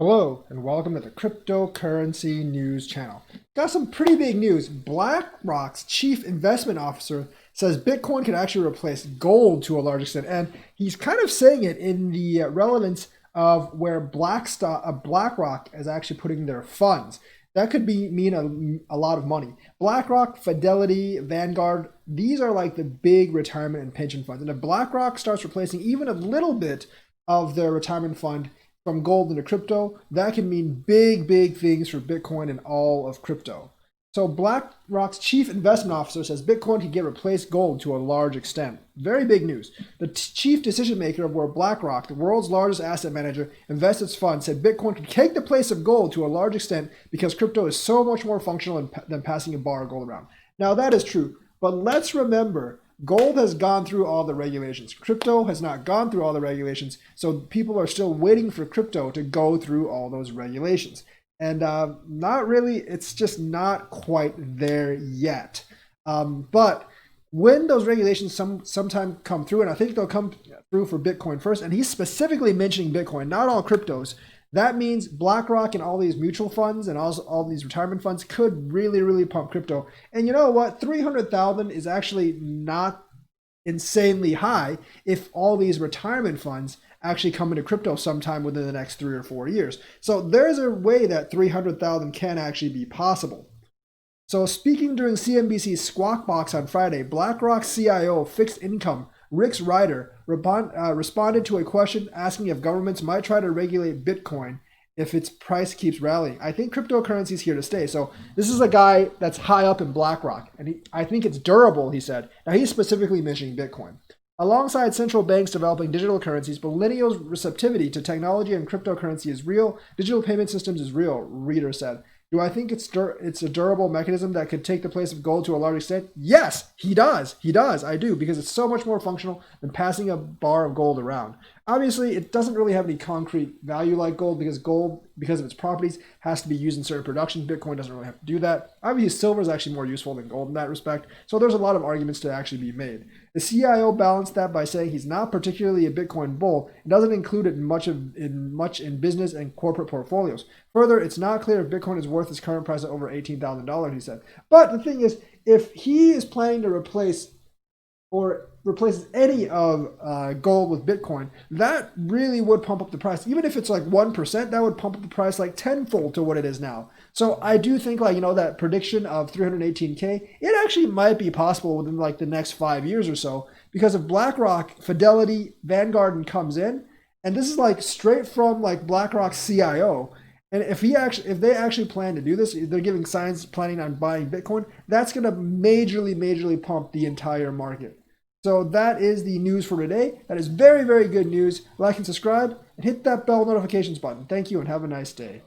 Hello and welcome to the Cryptocurrency News channel. Got some pretty big news. BlackRock's chief investment officer says Bitcoin could actually replace gold to a large extent, and he's kind of saying it in the relevance of where BlackRock is actually putting their funds. That could mean a lot of money. BlackRock, Fidelity, Vanguard, these are like the big retirement and pension funds. And if BlackRock starts replacing even a little bit of their retirement fund from gold into crypto, that can mean big, big things for Bitcoin and all of crypto. So BlackRock's chief investment officer says Bitcoin can get replaced gold to a large extent. Very big news. The chief decision maker of where BlackRock, the world's largest asset manager, invests its funds, said Bitcoin could take the place of gold to a large extent because crypto is so much more functional than passing a bar of gold around. Now that is true, but let's remember gold has gone through all the regulations. Crypto has not gone through all the regulations, so people are still waiting for crypto to go through all those regulations. And not really, it's just not quite there yet. But when those regulations sometime come through, and I think they'll come through for Bitcoin first, and he's specifically mentioning Bitcoin, not all cryptos, that means BlackRock and all these mutual funds and all these retirement funds could really, really pump crypto. And you know what? 300,000 is actually not insanely high if all these retirement funds actually come into crypto sometime within the next 3 or 4 years. So there's a way that 300,000 can actually be possible. So speaking during CNBC's Squawk Box on Friday, BlackRock CIO fixed income Rick Ryder responded to a question asking if governments might try to regulate Bitcoin if its price keeps rallying. I think cryptocurrency is here to stay. So this is a guy that's high up in BlackRock, and I think it's durable, he said. Now he's specifically mentioning Bitcoin. Alongside central banks developing digital currencies, millennials' receptivity to technology and cryptocurrency is real. Digital payment systems is real, Reader said. Do I think it's a durable mechanism that could take the place of gold to a large extent? Yes, he does. I do, because it's so much more functional than passing a bar of gold around. Obviously, it doesn't really have any concrete value like gold because of its properties, has to be used in certain productions. Bitcoin doesn't really have to do that. Obviously, silver is actually more useful than gold in that respect. So there's a lot of arguments to actually be made. The CIO balanced that by saying he's not particularly a Bitcoin bull and doesn't include it much in business and corporate portfolios. Further, it's not clear if Bitcoin is worth its current price of over $18,000, he said. But the thing is, if he is planning to replaces any of gold with Bitcoin, that really would pump up the price. Even if it's like 1%, that would pump up the price like tenfold to what it is now. So I do think that prediction of 318K, it actually might be possible within like the next 5 years or so, because if BlackRock, Fidelity, Vanguard comes in, and this is like straight from like BlackRock CIO, and if they actually plan to do this, they're giving signs planning on buying Bitcoin, that's going to majorly pump the entire market. So that is the news for today. That is very, very good news. Like and subscribe and hit that bell notifications button. Thank you and have a nice day.